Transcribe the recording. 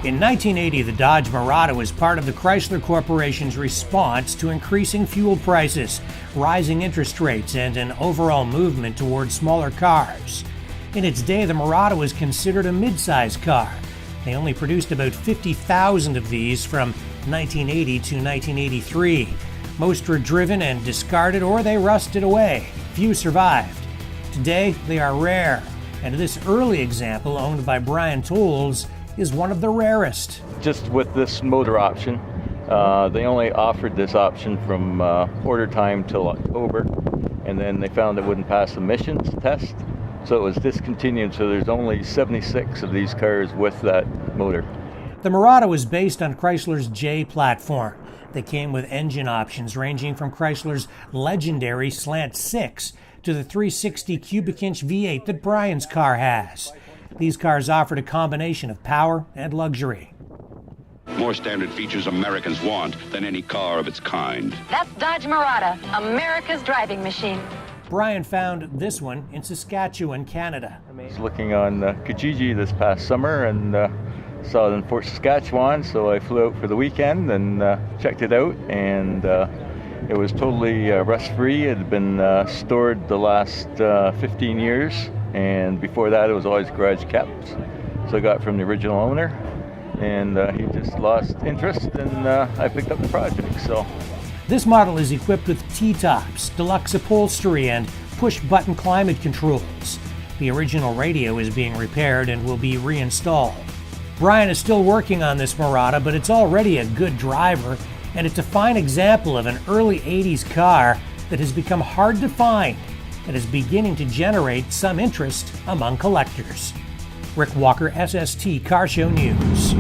In 1980, the Dodge Mirada was part of the Chrysler Corporation's response to increasing fuel prices, rising interest rates, and an overall movement towards smaller cars. In its day, the Mirada was considered a mid-size car. They only produced about 50,000 of these from 1980 to 1983. Most were driven and discarded, or they rusted away. Few survived. Today, they are rare, and this early example, owned by Brian Tolles, is one of the rarest. Just with this motor option, they only offered this option from order time till October, and then they found it wouldn't pass the emissions test, so it was discontinued. So there's only 76 of these cars with that motor. The Mirada was based on Chrysler's J platform. They came with engine options ranging from Chrysler's legendary Slant 6 to the 360 cubic inch V8 that Brian's car has. These cars offered a combination of power and luxury. More standard features Americans want than any car of its kind. That's Dodge Mirada, America's driving machine. Brian found this one in Saskatchewan, Canada. I was looking on Kijiji this past summer and saw it in Fort Saskatchewan, so I flew out for the weekend and checked it out, and it was totally rust-free. It had been stored the last 15 years. And before that, it was always garage kept. So I got it from the original owner, and he just lost interest, and I picked up the project. So this model is equipped with T-tops, deluxe upholstery, and push-button climate controls. The original radio is being repaired and will be reinstalled. Brian is still working on this Mirada, but it's already a good driver, and it's a fine example of an early 80s car that has become hard to find and is beginning to generate some interest among collectors. Rick Walker, SST Car Show News.